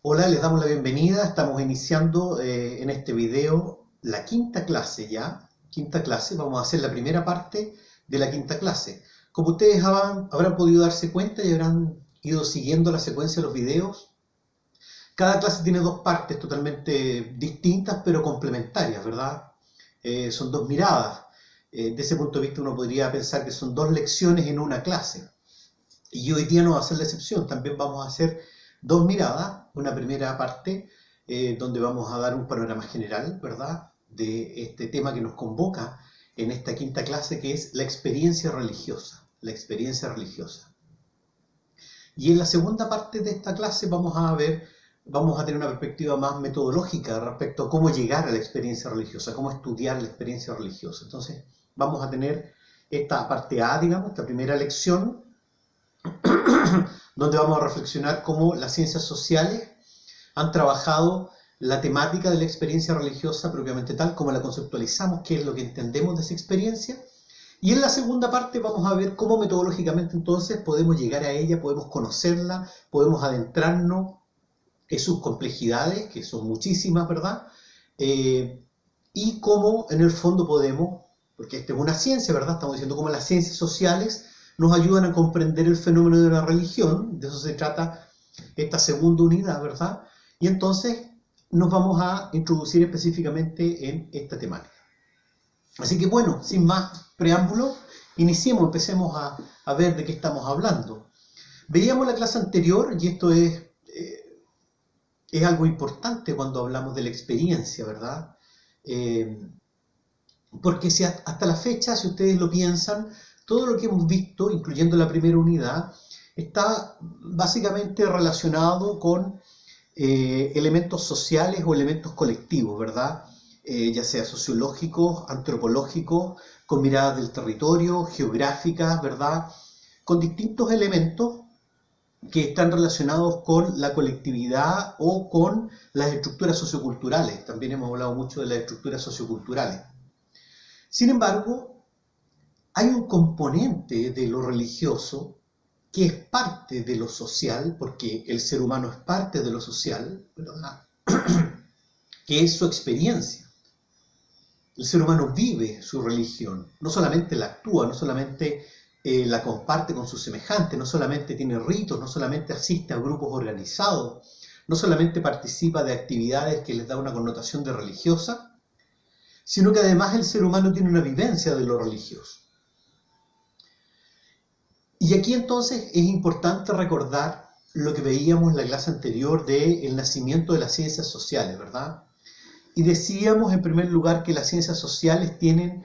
Hola, les damos la bienvenida. Estamos iniciando en este video la quinta clase ya. Quinta clase, vamos a hacer la primera parte de la quinta clase. Como ustedes habrán podido darse cuenta y habrán ido siguiendo la secuencia de los videos, cada clase tiene dos partes totalmente distintas pero complementarias, ¿verdad? Son dos miradas. De ese punto de vista uno podría pensar que son dos lecciones en una clase. Y hoy día no va a ser la excepción, también vamos a hacer dos miradas, una primera parte donde vamos a dar un panorama general, ¿verdad?, de este tema que nos convoca en esta quinta clase, que es la experiencia religiosa, la experiencia religiosa. Y en la segunda parte de esta clase vamos a tener una perspectiva más metodológica respecto a cómo llegar a la experiencia religiosa, cómo estudiar la experiencia religiosa. Entonces vamos a tener esta parte A, digamos, esta primera lección, donde vamos a reflexionar cómo las ciencias sociales han trabajado la temática de la experiencia religiosa propiamente tal, cómo la conceptualizamos, qué es lo que entendemos de esa experiencia. Y en la segunda parte vamos a ver cómo metodológicamente entonces podemos llegar a ella, podemos conocerla, podemos adentrarnos en sus complejidades, que son muchísimas, ¿verdad? Y cómo en el fondo podemos, porque esta es una ciencia, ¿verdad? Estamos diciendo cómo las ciencias sociales nos ayudan a comprender el fenómeno de la religión, de eso se trata esta segunda unidad, ¿verdad? Y entonces nos vamos a introducir específicamente en esta temática. Así que bueno, sin más preámbulo, empecemos a ver de qué estamos hablando. Veíamos la clase anterior, y esto es algo importante cuando hablamos de la experiencia, ¿verdad? Porque si hasta la fecha, si ustedes lo piensan, todo lo que hemos visto, incluyendo la primera unidad, está básicamente relacionado con elementos sociales o elementos colectivos, ¿verdad? Ya sea sociológicos, antropológicos, con miradas del territorio, geográficas, ¿verdad? Con distintos elementos que están relacionados con la colectividad o con las estructuras socioculturales. También hemos hablado mucho de las estructuras socioculturales. Sin embargo, hay un componente de lo religioso que es parte de lo social, porque el ser humano es parte de lo social, ¿verdad?, que es su experiencia. El ser humano vive su religión, no solamente la actúa, no solamente la comparte con sus semejantes, no solamente tiene ritos, no solamente asiste a grupos organizados, no solamente participa de actividades que les da una connotación de religiosa, sino que además el ser humano tiene una vivencia de lo religioso. Y aquí entonces es importante recordar lo que veíamos en la clase anterior del nacimiento de las ciencias sociales, ¿verdad? Y decíamos en primer lugar que las ciencias sociales tienen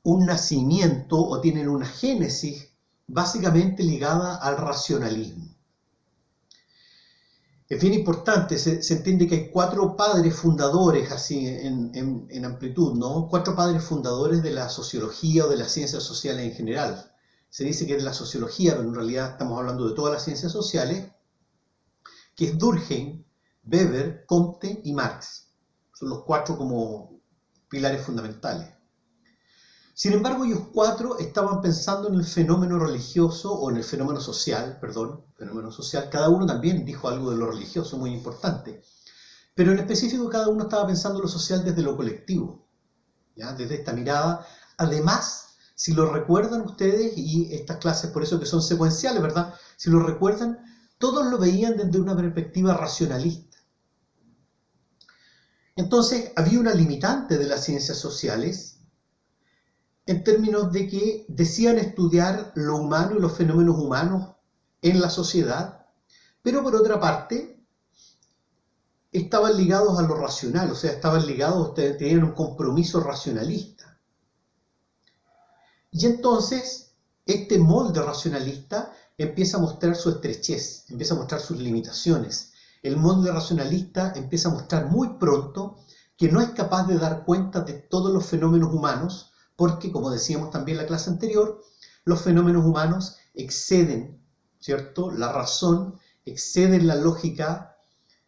un nacimiento o tienen una génesis básicamente ligada al racionalismo. Es bien importante, se entiende que hay cuatro padres fundadores, así en amplitud, ¿no? Cuatro padres fundadores de la sociología o de las ciencias sociales en general. Se dice que es la sociología, pero en realidad estamos hablando de todas las ciencias sociales, que es Durkheim, Weber, Comte y Marx. Son los cuatro como pilares fundamentales. Sin embargo, ellos cuatro estaban pensando en el fenómeno religioso, o en el fenómeno social, cada uno también dijo algo de lo religioso muy importante, pero en específico cada uno estaba pensando en lo social desde lo colectivo, ¿ya? Desde esta mirada. Además, si lo recuerdan ustedes, y estas clases por eso que son secuenciales, ¿verdad? Si lo recuerdan, todos lo veían desde una perspectiva racionalista. Entonces, había una limitante de las ciencias sociales en términos de que decían estudiar lo humano y los fenómenos humanos en la sociedad, pero por otra parte estaban ligados a lo racional, o sea, tenían un compromiso racionalista. Y entonces este molde racionalista empieza a mostrar su estrechez, empieza a mostrar sus limitaciones. El molde racionalista empieza a mostrar muy pronto que no es capaz de dar cuenta de todos los fenómenos humanos, porque, como decíamos también en la clase anterior, los fenómenos humanos exceden, ¿cierto?, la razón, exceden la lógica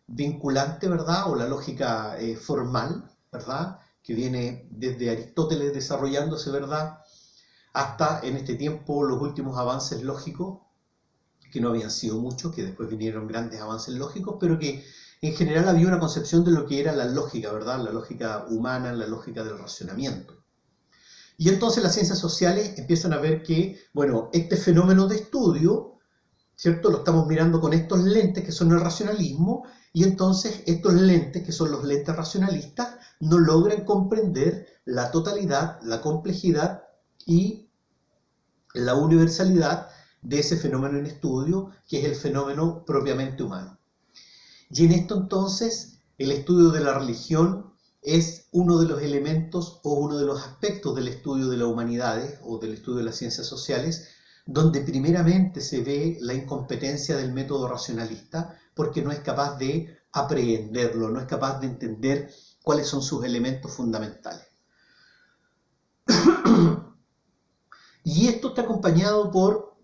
vinculante, ¿verdad?, o la lógica formal, ¿verdad?, que viene desde Aristóteles desarrollándose, ¿verdad?, hasta en este tiempo los últimos avances lógicos, que no habían sido muchos, que después vinieron grandes avances lógicos, pero que en general había una concepción de lo que era la lógica, ¿verdad? La lógica humana, la lógica del racionamiento. Y entonces las ciencias sociales empiezan a ver que, bueno, este fenómeno de estudio, ¿cierto? Lo estamos mirando con estos lentes que son el racionalismo, y entonces estos lentes, que son los lentes racionalistas, no logran comprender la totalidad, la complejidad y la universalidad de ese fenómeno en estudio, que es el fenómeno propiamente humano. Y en esto entonces el estudio de la religión es uno de los elementos o uno de los aspectos del estudio de las humanidades o del estudio de las ciencias sociales, donde primeramente se ve la incompetencia del método racionalista, porque no es capaz de aprehenderlo, no es capaz de entender cuáles son sus elementos fundamentales. Y esto está acompañado por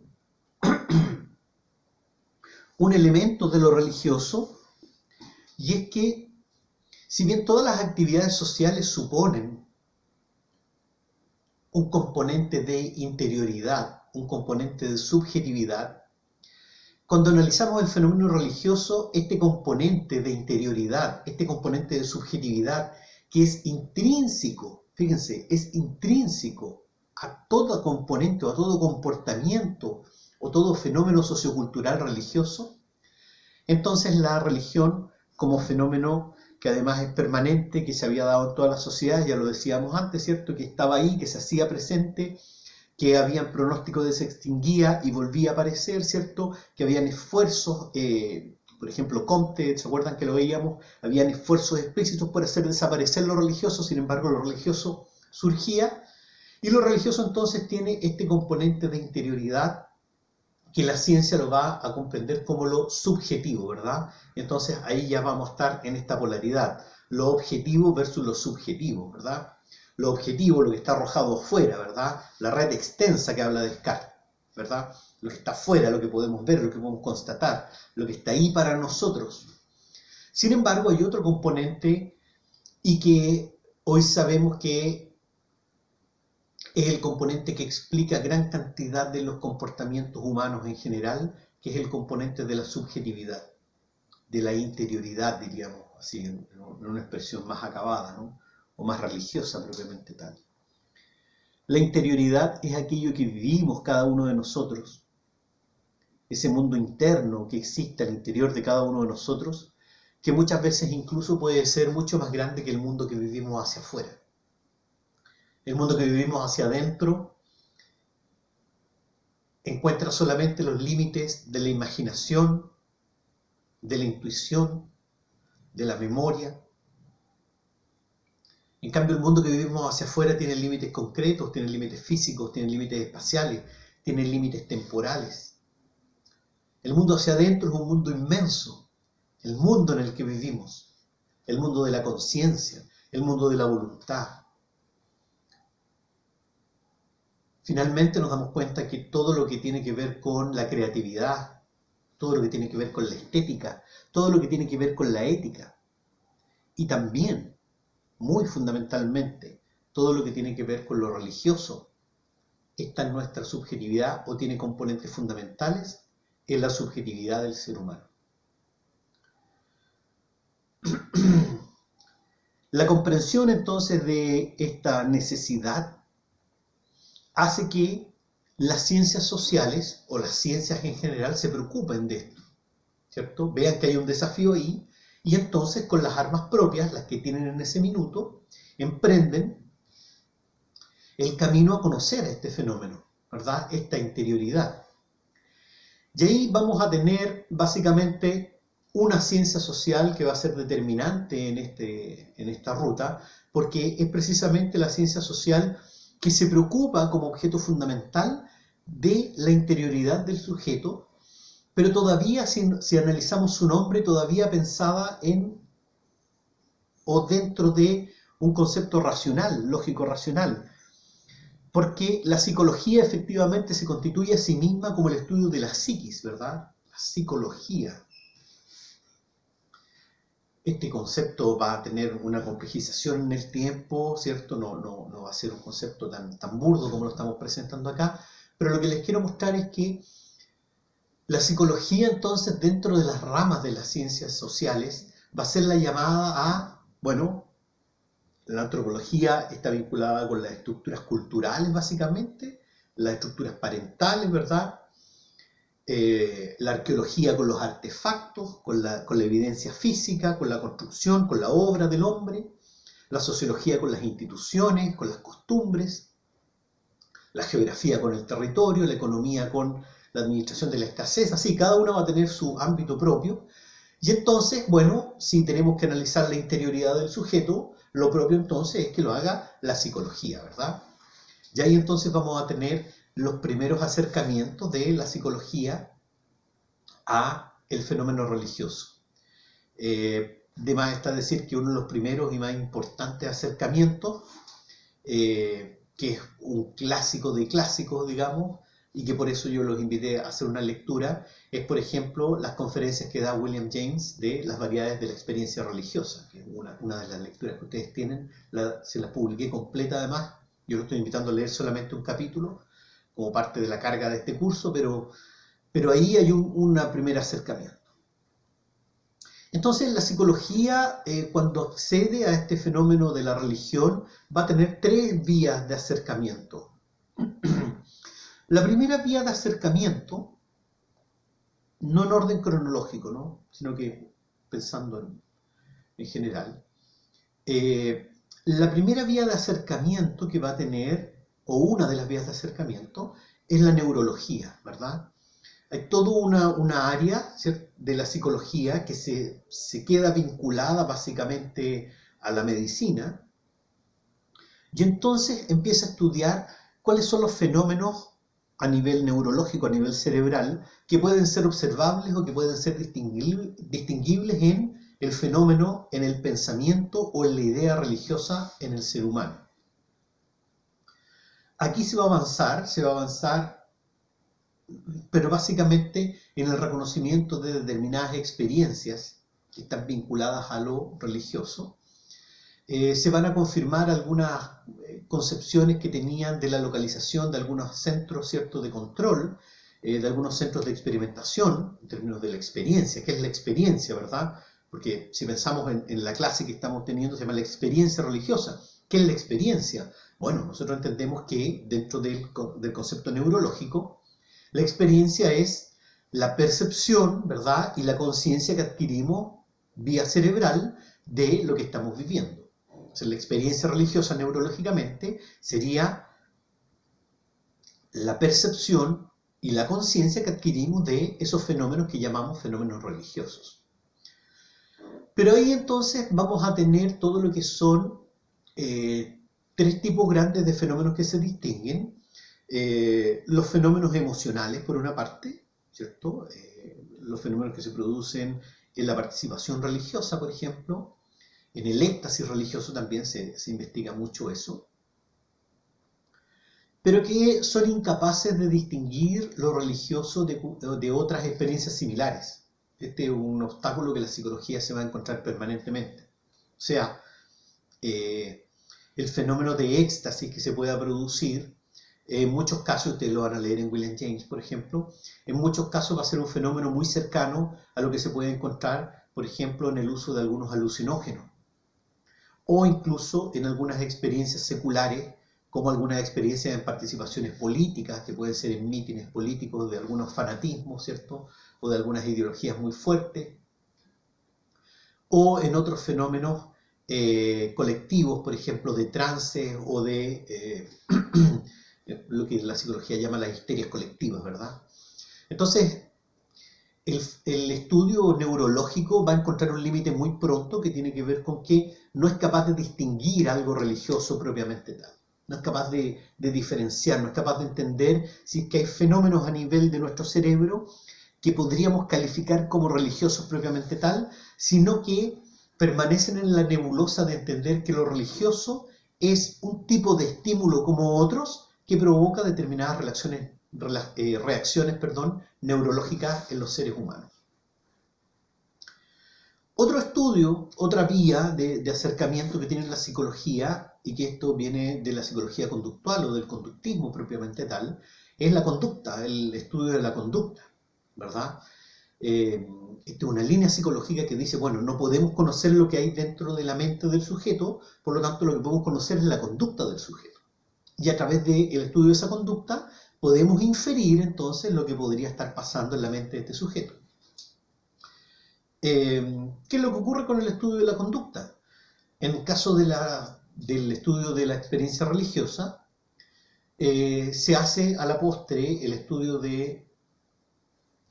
un elemento de lo religioso, y es que, si bien todas las actividades sociales suponen un componente de interioridad, un componente de subjetividad, cuando analizamos el fenómeno religioso, este componente de interioridad, este componente de subjetividad, que es intrínseco, fíjense, es intrínseco a todo componente o a todo comportamiento o todo fenómeno sociocultural religioso, entonces la religión como fenómeno que además es permanente, que se había dado en todas las sociedades, ya lo decíamos antes, ¿cierto? Que estaba ahí, que se hacía presente, que habían pronósticos de se extinguía y volvía a aparecer, ¿cierto? Que habían esfuerzos, por ejemplo, Comte, ¿se acuerdan que lo veíamos? Habían esfuerzos explícitos por hacer desaparecer lo religioso, sin embargo lo religioso surgía, y lo religioso entonces tiene este componente de interioridad que la ciencia lo va a comprender como lo subjetivo, ¿verdad? Entonces ahí ya vamos a estar en esta polaridad, lo objetivo versus lo subjetivo, ¿verdad? Lo objetivo, lo que está arrojado afuera, ¿verdad? La red extensa que habla de Descartes, ¿verdad? Lo que está afuera, lo que podemos ver, lo que podemos constatar, lo que está ahí para nosotros. Sin embargo, hay otro componente y que hoy sabemos que es el componente que explica gran cantidad de los comportamientos humanos en general, que es el componente de la subjetividad, de la interioridad, diríamos, así, en una expresión más acabada, ¿no? O más religiosa propiamente tal. La interioridad es aquello que vivimos cada uno de nosotros, ese mundo interno que existe al interior de cada uno de nosotros, que muchas veces incluso puede ser mucho más grande que el mundo que vivimos hacia afuera. El mundo que vivimos hacia adentro encuentra solamente los límites de la imaginación, de la intuición, de la memoria. En cambio, el mundo que vivimos hacia afuera tiene límites concretos, tiene límites físicos, tiene límites espaciales, tiene límites temporales. El mundo hacia adentro es un mundo inmenso, el mundo en el que vivimos, el mundo de la conciencia, el mundo de la voluntad. Finalmente nos damos cuenta que todo lo que tiene que ver con la creatividad, todo lo que tiene que ver con la estética, todo lo que tiene que ver con la ética, y también, muy fundamentalmente, todo lo que tiene que ver con lo religioso, está en nuestra subjetividad o tiene componentes fundamentales en la subjetividad del ser humano. La comprensión entonces de esta necesidad hace que las ciencias sociales o las ciencias en general se preocupen de esto, ¿cierto? Vean que hay un desafío ahí y entonces con las armas propias, las que tienen en ese minuto, emprenden el camino a conocer a este fenómeno, ¿verdad? Esta interioridad. Y ahí vamos a tener básicamente una ciencia social que va a ser determinante en esta ruta, porque es precisamente la ciencia social que se preocupa como objeto fundamental de la interioridad del sujeto, pero todavía, si analizamos su nombre, todavía pensaba en o dentro de un concepto racional, lógico-racional, porque la psicología efectivamente se constituye a sí misma como el estudio de la psiquis, ¿verdad? La psicología. Este concepto va a tener una complejización en el tiempo, ¿cierto? No va a ser un concepto tan burdo como lo estamos presentando acá, pero lo que les quiero mostrar es que la psicología entonces dentro de las ramas de las ciencias sociales va a ser la llamada a, bueno, la antropología está vinculada con las estructuras culturales básicamente, las estructuras parentales, ¿verdad? La arqueología con los artefactos, con la evidencia física, con la construcción, con la obra del hombre, la sociología con las instituciones, con las costumbres, la geografía con el territorio, la economía con la administración de la escasez, así, cada una va a tener su ámbito propio. Y entonces, bueno, si tenemos que analizar la interioridad del sujeto, lo propio entonces es que lo haga la psicología, ¿verdad? Y ahí entonces vamos a tener los primeros acercamientos de la psicología a el fenómeno religioso. De más está decir que uno de los primeros y más importantes acercamientos, que es un clásico de clásicos, digamos, y que por eso yo los invité a hacer una lectura, es por ejemplo las conferencias que da William James de las variedades de la experiencia religiosa, que es una de las lecturas que ustedes tienen, se las publiqué completa además, yo lo estoy invitando a leer solamente un capítulo, como parte de la carga de este curso, pero ahí hay un primer acercamiento. Entonces la psicología, cuando accede a este fenómeno de la religión, va a tener tres vías de acercamiento. La primera vía de acercamiento, no en orden cronológico, ¿no? Sino que pensando en general, la primera vía de acercamiento que va a tener, o una de las vías de acercamiento, es la neurología, ¿verdad? Hay toda una área, ¿cierto?, de la psicología que se queda vinculada básicamente a la medicina, y entonces empieza a estudiar cuáles son los fenómenos a nivel neurológico, a nivel cerebral, que pueden ser observables o que pueden ser distinguibles en el fenómeno, en el pensamiento o en la idea religiosa en el ser humano. Aquí se va a avanzar, pero básicamente en el reconocimiento de determinadas experiencias que están vinculadas a lo religioso. Se van a confirmar algunas concepciones que tenían de la localización de algunos centros, ¿cierto?, de control, de algunos centros de experimentación, en términos de la experiencia. ¿Qué es la experiencia, verdad? Porque si pensamos en la clase que estamos teniendo, se llama la experiencia religiosa. ¿Qué es la experiencia? Bueno, nosotros entendemos que dentro del concepto neurológico, la experiencia es la percepción, ¿verdad?, y la conciencia que adquirimos vía cerebral de lo que estamos viviendo. O sea, la experiencia religiosa neurológicamente sería la percepción y la conciencia que adquirimos de esos fenómenos que llamamos fenómenos religiosos. Pero ahí entonces vamos a tener todo lo que son tres tipos grandes de fenómenos que se distinguen. Los fenómenos emocionales, por una parte, ¿cierto? Los fenómenos que se producen en la participación religiosa, por ejemplo. En el éxtasis religioso también se investiga mucho eso. Pero que son incapaces de distinguir lo religioso de otras experiencias similares. Este es un obstáculo que la psicología se va a encontrar permanentemente. O sea, el fenómeno de éxtasis que se pueda producir, en muchos casos, ustedes lo van a leer en William James, por ejemplo, en muchos casos va a ser un fenómeno muy cercano a lo que se puede encontrar, por ejemplo, en el uso de algunos alucinógenos, o incluso en algunas experiencias seculares, como algunas experiencias en participaciones políticas, que pueden ser en mítines políticos de algunos fanatismos, ¿cierto?, o de algunas ideologías muy fuertes, o en otros fenómenos colectivos, por ejemplo, de trance o de lo que la psicología llama las histerias colectivas, ¿verdad? Entonces, el estudio neurológico va a encontrar un límite muy pronto que tiene que ver con que no es capaz de distinguir algo religioso propiamente tal. No es capaz de diferenciar, no es capaz de entender si es que hay fenómenos a nivel de nuestro cerebro que podríamos calificar como religiosos propiamente tal, sino que permanecen en la nebulosa de entender que lo religioso es un tipo de estímulo como otros que provoca determinadas reacciones neurológicas en los seres humanos. Otro estudio, otra vía de acercamiento que tiene la psicología, y que esto viene de la psicología conductual o del conductismo propiamente tal, es la conducta, el estudio de la conducta, ¿verdad? esta es una línea psicológica que dice, bueno, no podemos conocer lo que hay dentro de la mente del sujeto, por lo tanto lo que podemos conocer es la conducta del sujeto. Y a través del estudio de esa conducta podemos inferir entonces lo que podría estar pasando en la mente de este sujeto. ¿Qué es lo que ocurre con el estudio de la conducta? En el caso del estudio de la experiencia religiosa, se hace a la postre el estudio de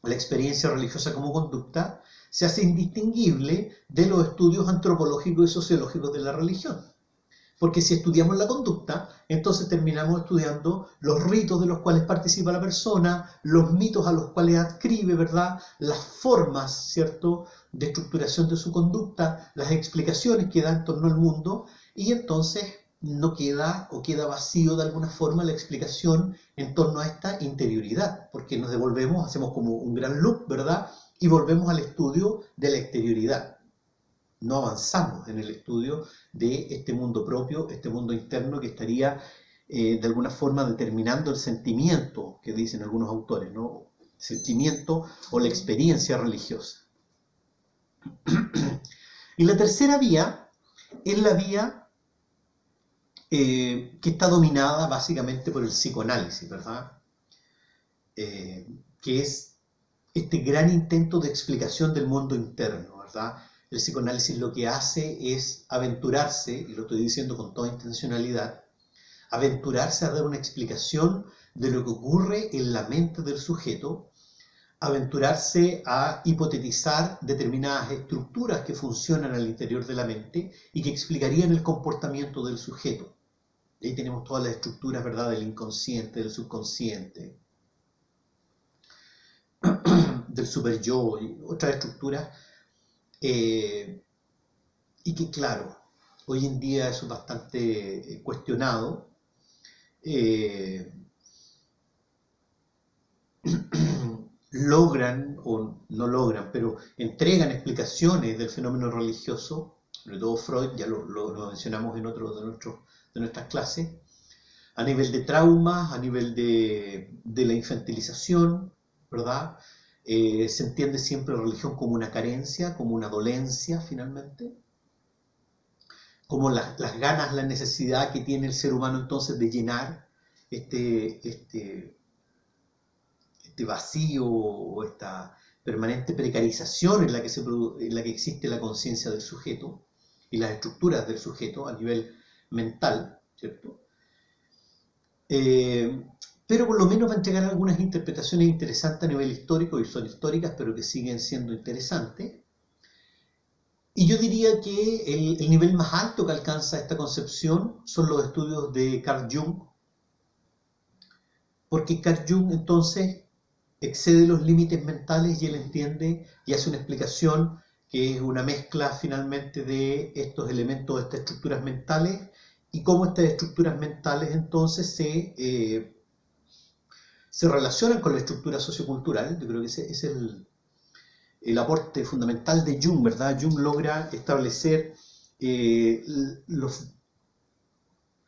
la experiencia religiosa como conducta, se hace indistinguible de los estudios antropológicos y sociológicos de la religión. Porque si estudiamos la conducta, entonces terminamos estudiando los ritos de los cuales participa la persona, los mitos a los cuales adscribe, ¿verdad? Las formas, ¿cierto?, de estructuración de su conducta, las explicaciones que da en torno al mundo, y entonces no queda o queda vacío de alguna forma la explicación en torno a esta interioridad, porque nos devolvemos, hacemos como un gran loop, ¿verdad? Y volvemos al estudio de la exterioridad. No avanzamos en el estudio de este mundo propio, este mundo interno que estaría de alguna forma determinando el sentimiento que dicen algunos autores, ¿no? Sentimiento o la experiencia religiosa. Y la tercera vía es la vía que está dominada básicamente por el psicoanálisis, ¿verdad? Que es este gran intento de explicación del mundo interno, ¿verdad? El psicoanálisis lo que hace es aventurarse, y lo estoy diciendo con toda intencionalidad, aventurarse a dar una explicación de lo que ocurre en la mente del sujeto, aventurarse a hipotetizar determinadas estructuras que funcionan al interior de la mente y que explicarían el comportamiento del sujeto. Ahí tenemos todas las estructuras, ¿verdad?, del inconsciente, del subconsciente, del superyo y otras estructuras. Y que, claro, hoy en día eso es bastante cuestionado. Logran, o no logran, pero entregan explicaciones del fenómeno religioso, sobre todo Freud, ya lo mencionamos en otro de nuestras clases, a nivel de traumas, a nivel de la infantilización, ¿verdad? Se entiende siempre la religión como una carencia, como una dolencia finalmente, como las ganas, la necesidad que tiene el ser humano entonces de llenar este vacío o esta permanente precarización en la que existe la conciencia del sujeto y las estructuras del sujeto a nivel mental, ¿cierto? Pero por lo menos va a entregar algunas interpretaciones interesantes a nivel histórico, y son históricas, pero que siguen siendo interesantes. Y yo diría que el nivel más alto que alcanza esta concepción son los estudios de Carl Jung, porque Carl Jung entonces excede los límites mentales y él entiende y hace una explicación que es una mezcla finalmente de estos elementos, de estas estructuras mentales, y cómo estas estructuras mentales entonces se relacionan con la estructura sociocultural. Yo creo que ese es el aporte fundamental de Jung, ¿verdad? Jung logra establecer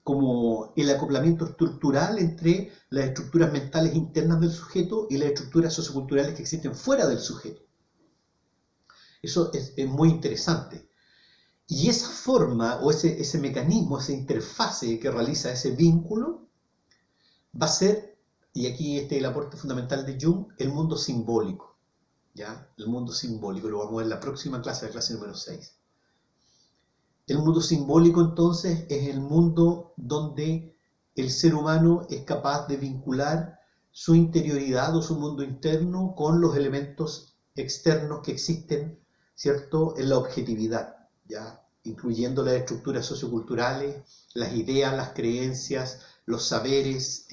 como el acoplamiento estructural entre las estructuras mentales internas del sujeto y las estructuras socioculturales que existen fuera del sujeto. Eso es muy interesante. Y esa forma o ese mecanismo, esa interfase que realiza ese vínculo, va a ser, y aquí este es el aporte fundamental de Jung, el mundo simbólico. ¿Ya? El mundo simbólico, lo vamos a ver en la próxima clase, la clase número 6. El mundo simbólico entonces es el mundo donde el ser humano es capaz de vincular su interioridad o su mundo interno con los elementos externos que existen, ¿cierto?, en la objetividad, ¿ya? Incluyendo las estructuras socioculturales, las ideas, las creencias, los saberes,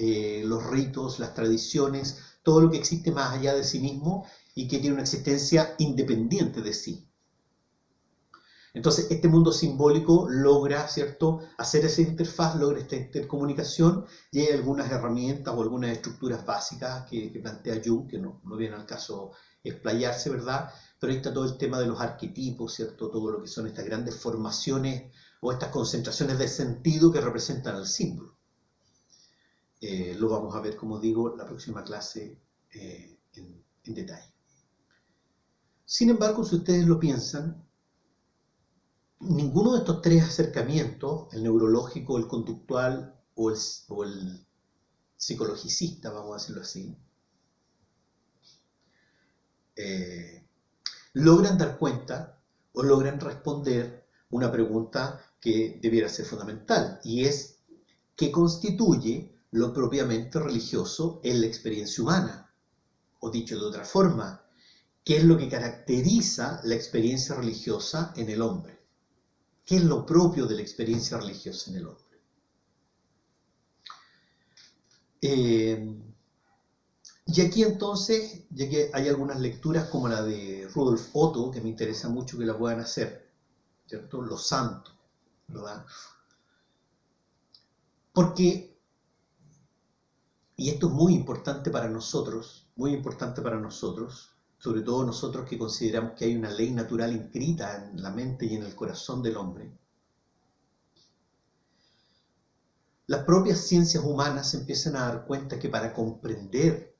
los ritos, las tradiciones, todo lo que existe más allá de sí mismo y que tiene una existencia independiente de sí. Entonces, este mundo simbólico logra, ¿cierto?, hacer esa interfaz, logra esta intercomunicación, y hay algunas herramientas o algunas estructuras básicas que plantea Jung, que no viene al caso explayarse, ¿verdad? Pero ahí está todo el tema de los arquetipos, ¿cierto?, todo lo que son estas grandes formaciones o estas concentraciones de sentido que representan al símbolo. Lo vamos a ver, como digo, la próxima clase en detalle. Sin embargo, si ustedes lo piensan, ninguno de estos tres acercamientos, el neurológico, el conductual o el psicologicista, vamos a decirlo así, logran dar cuenta o logran responder una pregunta que debiera ser fundamental, y es: ¿qué constituye lo propiamente religioso en la experiencia humana? O dicho de otra forma, ¿qué es lo que caracteriza la experiencia religiosa en el hombre? ¿Qué es lo propio de la experiencia religiosa en el hombre? Y aquí entonces, ya que hay algunas lecturas como la de Rudolf Otto, que me interesa mucho que la puedan hacer, ¿cierto? Los santos, ¿verdad? Porque, y esto es muy importante para nosotros, sobre todo nosotros que consideramos que hay una ley natural inscrita en la mente y en el corazón del hombre. Las propias ciencias humanas se empiezan a dar cuenta que para comprender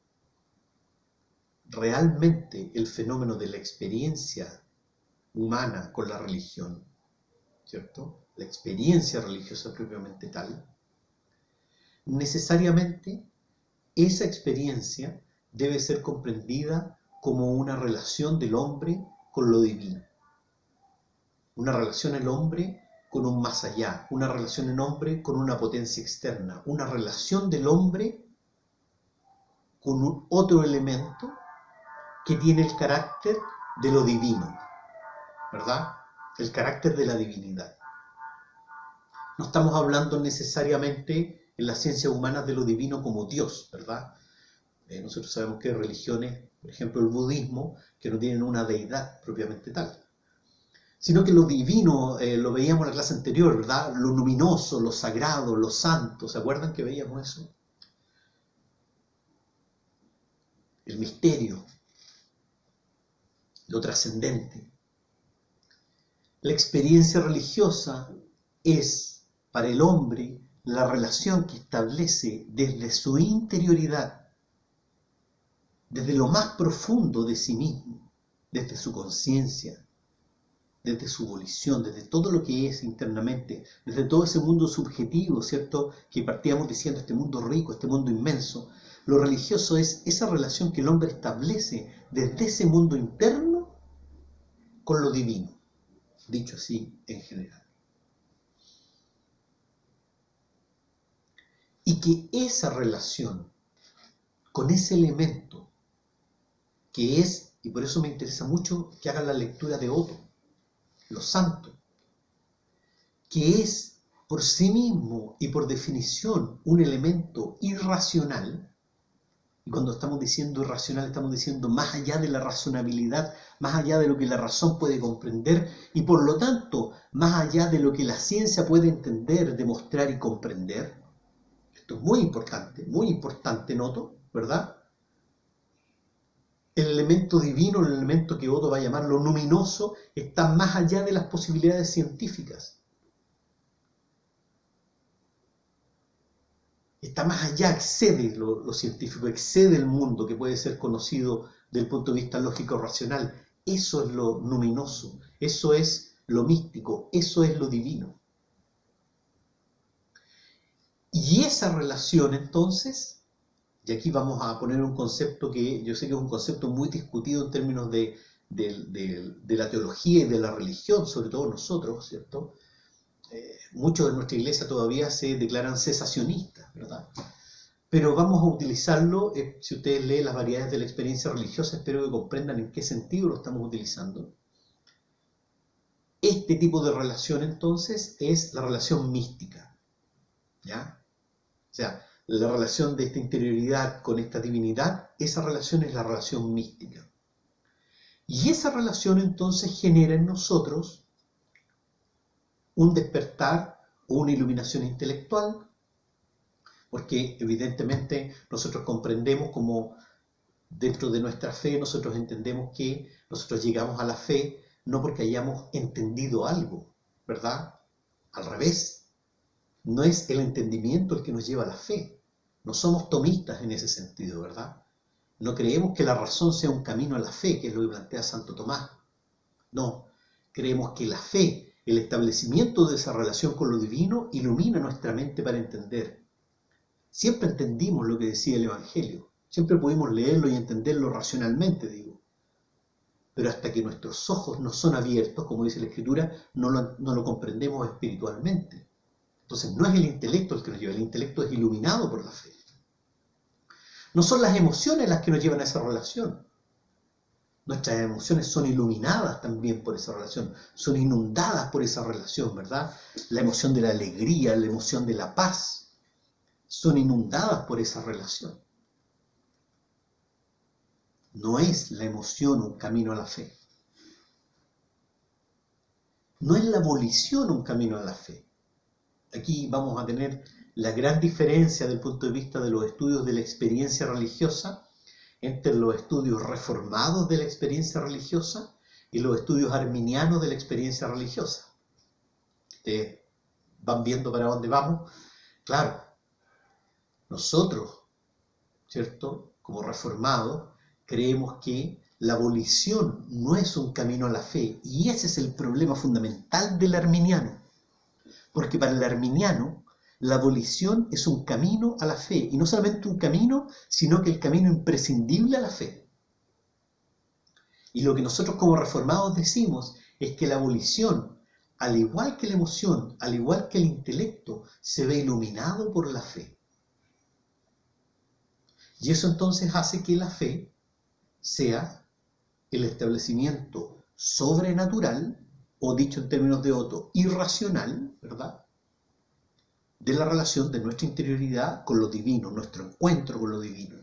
realmente el fenómeno de la experiencia humana con la religión, ¿cierto? La experiencia religiosa propiamente tal, necesariamente esa experiencia debe ser comprendida como una relación del hombre con lo divino, una relación del hombre con un más allá, una relación del hombre con una potencia externa, una relación del hombre con un otro elemento que tiene el carácter de lo divino, ¿verdad? El carácter de la divinidad. No estamos hablando necesariamente en las ciencias humanas de lo divino como Dios, ¿verdad? Nosotros sabemos que hay religiones, por ejemplo el budismo, que no tienen una deidad propiamente tal, sino que lo divino, lo veíamos en la clase anterior, ¿verdad? Lo luminoso, lo sagrado, lo santo, ¿se acuerdan que veíamos eso? El misterio, lo trascendente. La experiencia religiosa es para el hombre la relación que establece desde su interioridad, desde lo más profundo de sí mismo, desde su conciencia, desde su volición, desde todo lo que es internamente, desde todo ese mundo subjetivo, ¿cierto? Que partíamos diciendo, este mundo rico, este mundo inmenso. Lo religioso es esa relación que el hombre establece desde ese mundo interno con lo divino, dicho así en general. Y que esa relación con ese elemento que es, y por eso me interesa mucho que hagan la lectura de Otto, los santos, que es por sí mismo y por definición un elemento irracional. Y cuando estamos diciendo irracional, estamos diciendo más allá de la razonabilidad, más allá de lo que la razón puede comprender, y por lo tanto, más allá de lo que la ciencia puede entender, demostrar y comprender. Esto es muy importante, noto, ¿verdad? El elemento divino, el elemento que Otto va a llamar lo luminoso, está más allá de las posibilidades científicas. Está más allá, excede lo científico, excede el mundo que puede ser conocido desde el punto de vista lógico-racional. Eso es lo luminoso, eso es lo místico, eso es lo divino. Y esa relación entonces, y aquí vamos a poner un concepto que yo sé que es un concepto muy discutido en términos de la teología y de la religión, sobre todo nosotros, ¿cierto? Muchos de nuestra iglesia todavía se declaran cesacionistas, ¿verdad? Pero vamos a utilizarlo, si ustedes leen las variedades de la experiencia religiosa, espero que comprendan en qué sentido lo estamos utilizando. Este tipo de relación entonces es la relación mística, ¿ya? O sea, la relación de esta interioridad con esta divinidad, esa relación es la relación mística. Y esa relación entonces genera en nosotros un despertar o una iluminación intelectual, porque evidentemente nosotros comprendemos como dentro de nuestra fe nosotros entendemos que nosotros llegamos a la fe no porque hayamos entendido algo, ¿verdad? Al revés, no es el entendimiento el que nos lleva a la fe. No somos tomistas en ese sentido, ¿verdad? No creemos que la razón sea un camino a la fe, que es lo que plantea Santo Tomás. No, creemos que la fe, el establecimiento de esa relación con lo divino, ilumina nuestra mente para entender. Siempre entendimos lo que decía el Evangelio, siempre pudimos leerlo y entenderlo racionalmente, digo. Pero hasta que nuestros ojos no son abiertos, como dice la Escritura, no lo comprendemos espiritualmente. Entonces no es el intelecto el que nos lleva, el intelecto es iluminado por la fe. No son las emociones las que nos llevan a esa relación. Nuestras emociones son iluminadas también por esa relación, son inundadas por esa relación, ¿verdad? La emoción de la alegría, la emoción de la paz, son inundadas por esa relación. No es la emoción un camino a la fe. No es la volición un camino a la fe. Aquí vamos a tener la gran diferencia desde el punto de vista de los estudios de la experiencia religiosa entre los estudios reformados de la experiencia religiosa y los estudios arminianos de la experiencia religiosa. Ustedes van viendo para dónde vamos. Claro, nosotros, ¿cierto?, como reformados, creemos que la volición no es un camino a la fe, y ese es el problema fundamental del arminiano, porque para el arminiano la volición es un camino a la fe, y no solamente un camino, sino que el camino imprescindible a la fe. Y lo que nosotros como reformados decimos es que la volición, al igual que la emoción, al igual que el intelecto, se ve iluminado por la fe. Y eso entonces hace que la fe sea el establecimiento sobrenatural, o dicho en términos de Otto, irracional, ¿verdad?, de la relación de nuestra interioridad con lo divino, nuestro encuentro con lo divino.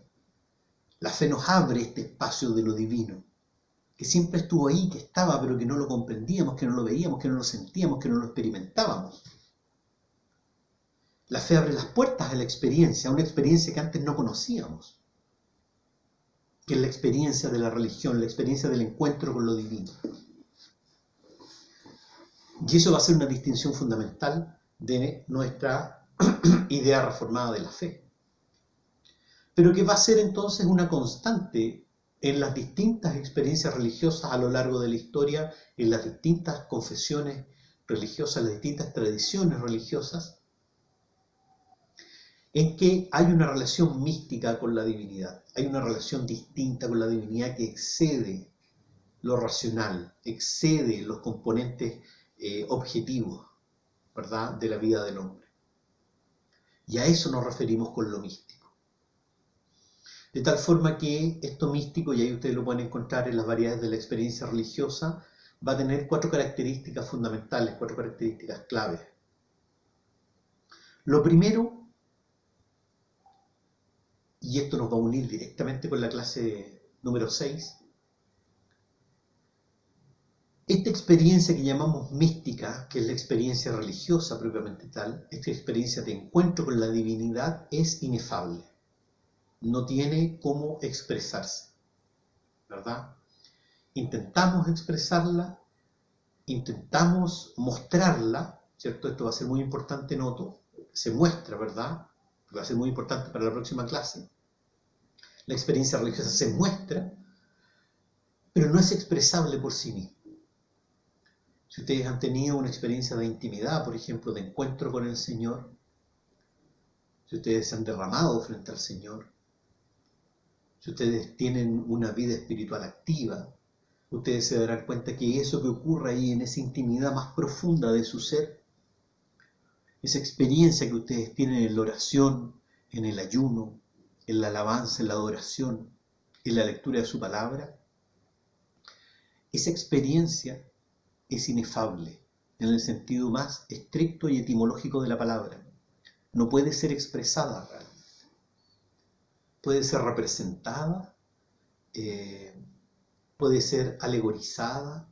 La fe nos abre este espacio de lo divino, que siempre estuvo ahí, que estaba, pero que no lo comprendíamos, que no lo veíamos, que no lo sentíamos, que no lo experimentábamos. La fe abre las puertas a la experiencia, a una experiencia que antes no conocíamos, que es la experiencia de la religión, la experiencia del encuentro con lo divino. Y eso va a ser una distinción fundamental de nuestra idea reformada de la fe. Pero que va a ser entonces una constante en las distintas experiencias religiosas a lo largo de la historia, en las distintas confesiones religiosas, las distintas tradiciones religiosas, en que hay una relación mística con la divinidad, hay una relación distinta con la divinidad que excede lo racional, excede los componentes objetivos, ¿verdad?, de la vida del hombre. Y a eso nos referimos con lo místico. De tal forma que esto místico, y ahí ustedes lo pueden encontrar en las variedades de la experiencia religiosa, va a tener 4 características fundamentales, 4 características claves. Lo primero, y esto nos va a unir directamente con la clase número 6, esta experiencia que llamamos mística, que es la experiencia religiosa propiamente tal, esta experiencia de encuentro con la divinidad es inefable. No tiene cómo expresarse, ¿verdad? Intentamos expresarla, intentamos mostrarla, ¿cierto? Esto va a ser muy importante, noto, se muestra, ¿verdad? Va a ser muy importante para la próxima clase. La experiencia religiosa se muestra, pero no es expresable por sí misma. Si ustedes han tenido una experiencia de intimidad, por ejemplo, de encuentro con el Señor, si ustedes se han derramado frente al Señor, si ustedes tienen una vida espiritual activa, ustedes se darán cuenta que eso que ocurre ahí en esa intimidad más profunda de su ser, esa experiencia que ustedes tienen en la oración, en el ayuno, en la alabanza, en la adoración, en la lectura de su palabra, esa experiencia es inefable en el sentido más estricto y etimológico de la palabra. No puede ser expresada realmente. Puede ser representada, puede ser alegorizada,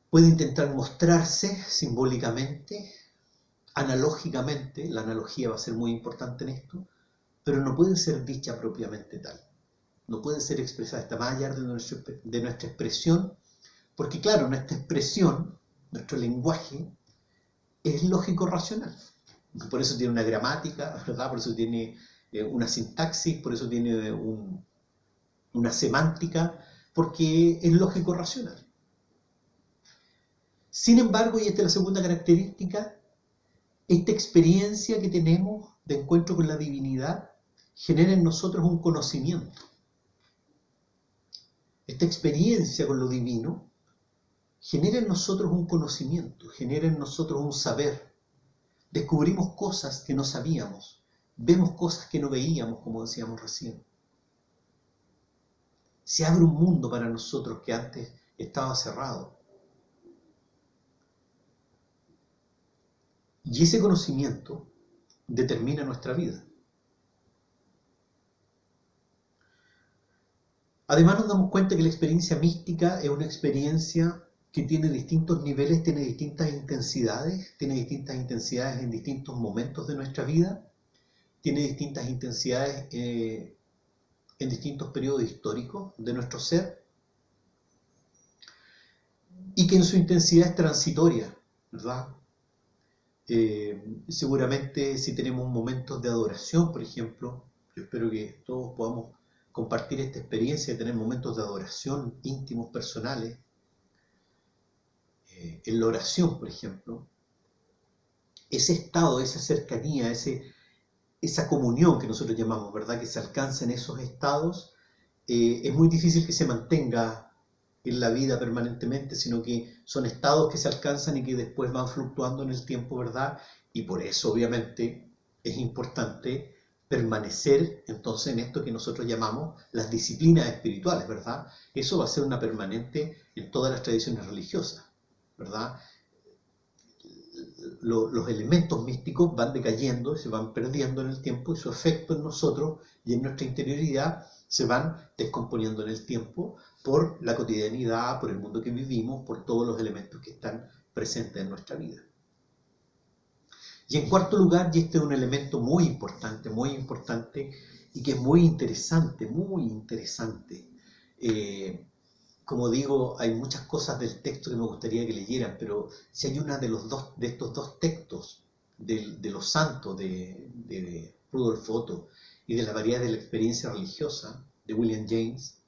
puede intentar mostrarse simbólicamente, analógicamente, la analogía va a ser muy importante en esto, pero no puede ser dicha propiamente tal. No puede ser expresada, está más allá de nuestra expresión, porque claro, nuestra expresión, nuestro lenguaje, es lógico-racional. Por eso tiene una gramática, ¿verdad? Por eso tiene una sintaxis, por eso tiene una semántica, porque es lógico racional. Sin embargo, y esta es la segunda característica, esta experiencia que tenemos de encuentro con la divinidad genera en nosotros un conocimiento. Esta experiencia con lo divino genera en nosotros un conocimiento, genera en nosotros un saber. Descubrimos cosas que no sabíamos, vemos cosas que no veíamos, como decíamos recién. Se abre un mundo para nosotros que antes estaba cerrado. Y ese conocimiento determina nuestra vida. Además nos damos cuenta que la experiencia mística es una experiencia que tiene distintos niveles, tiene distintas intensidades en distintos momentos de nuestra vida, tiene distintas intensidades en distintos periodos históricos de nuestro ser, y que en su intensidad es transitoria, ¿verdad? Seguramente si tenemos momentos de adoración, por ejemplo, yo espero que todos podamos compartir esta experiencia de tener momentos de adoración íntimos, personales, en la oración, por ejemplo, ese estado, esa cercanía, esa comunión que nosotros llamamos, ¿verdad?, que se alcanza en esos estados, es muy difícil que se mantenga en la vida permanentemente, sino que son estados que se alcanzan y que después van fluctuando en el tiempo, ¿verdad? Y por eso, obviamente, es importante permanecer entonces en esto que nosotros llamamos las disciplinas espirituales, ¿verdad? Eso va a ser una permanente en todas las tradiciones religiosas, ¿verdad? Los elementos místicos van decayendo, se van perdiendo en el tiempo y su efecto en nosotros y en nuestra interioridad se van descomponiendo en el tiempo por la cotidianidad, por el mundo que vivimos, por todos los elementos que están presentes en nuestra vida. Y en cuarto lugar, y este es un elemento muy importante y que es muy interesante, como digo, hay muchas cosas del texto que me gustaría que leyeran, pero si hay una de estos dos textos de los santos de Rudolf Otto y de la variedad de la experiencia religiosa de William James,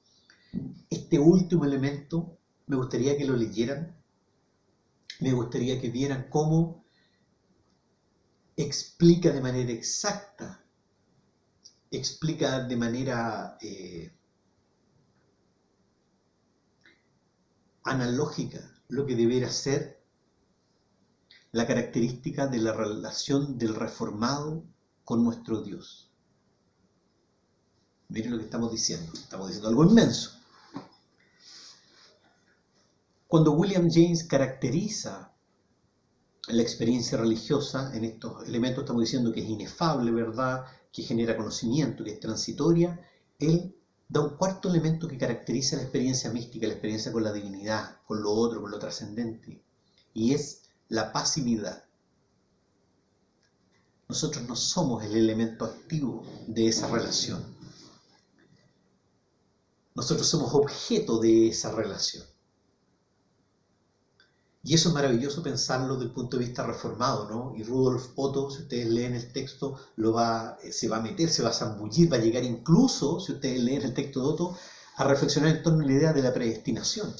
este último elemento me gustaría que lo leyeran, me gustaría que vieran cómo explica de manera exacta, explica de manera analógica lo que debería ser la característica de la relación del reformado con nuestro Dios. Miren lo que estamos diciendo algo inmenso. Cuando William James caracteriza la experiencia religiosa en estos elementos, estamos diciendo que es inefable, ¿verdad?, que genera conocimiento, que es transitoria. Él da un cuarto elemento que caracteriza la experiencia mística, la experiencia con la divinidad, con lo otro, con lo trascendente, y es la pasividad. Nosotros no somos el elemento activo de esa relación. Nosotros somos objeto de esa relación. Y eso es maravilloso pensarlo desde el punto de vista reformado, ¿no? Y Rudolf Otto, si ustedes leen el texto, se va a meter, se va a zambullir, va a llegar incluso, si ustedes leen el texto de Otto, a reflexionar en torno a la idea de la predestinación.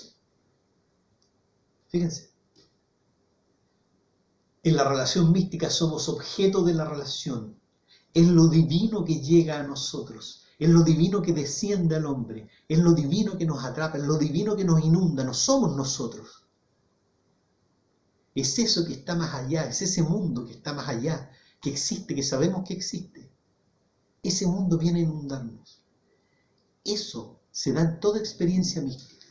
Fíjense. En la relación mística somos objeto de la relación. Es lo divino que llega a nosotros. Es lo divino que desciende al hombre. Es lo divino que nos atrapa. Es lo divino que nos inunda. No somos nosotros. Es eso que está más allá, es ese mundo que está más allá, que existe, que sabemos que existe. Ese mundo viene a inundarnos. Eso se da en toda experiencia mística.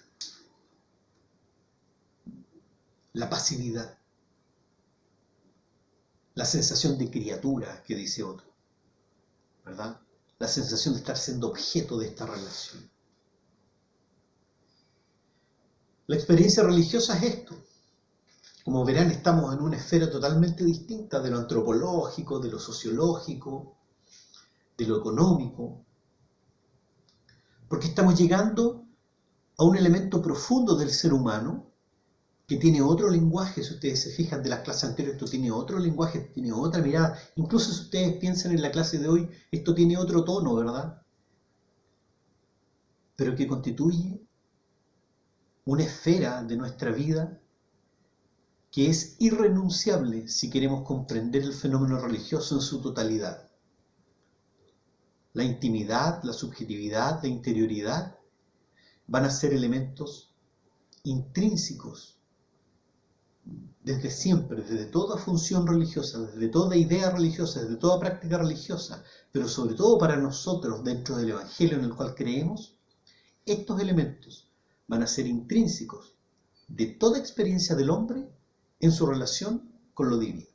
La pasividad, la sensación de criatura que dice otro, ¿verdad? La sensación de estar siendo objeto de esta relación. La experiencia religiosa es esto. Como verán, estamos en una esfera totalmente distinta de lo antropológico, de lo sociológico, de lo económico, porque estamos llegando a un elemento profundo del ser humano que tiene otro lenguaje, si ustedes se fijan de las clases anteriores, esto tiene otro lenguaje, tiene otra mirada, incluso si ustedes piensan en la clase de hoy, esto tiene otro tono, ¿verdad? Pero que constituye una esfera de nuestra vida que es irrenunciable si queremos comprender el fenómeno religioso en su totalidad. La intimidad, la subjetividad, la interioridad van a ser elementos intrínsecos desde siempre, desde toda función religiosa, desde toda idea religiosa, desde toda práctica religiosa, pero sobre todo para nosotros dentro del Evangelio en el cual creemos, estos elementos van a ser intrínsecos de toda experiencia del hombre en su relación con lo divino.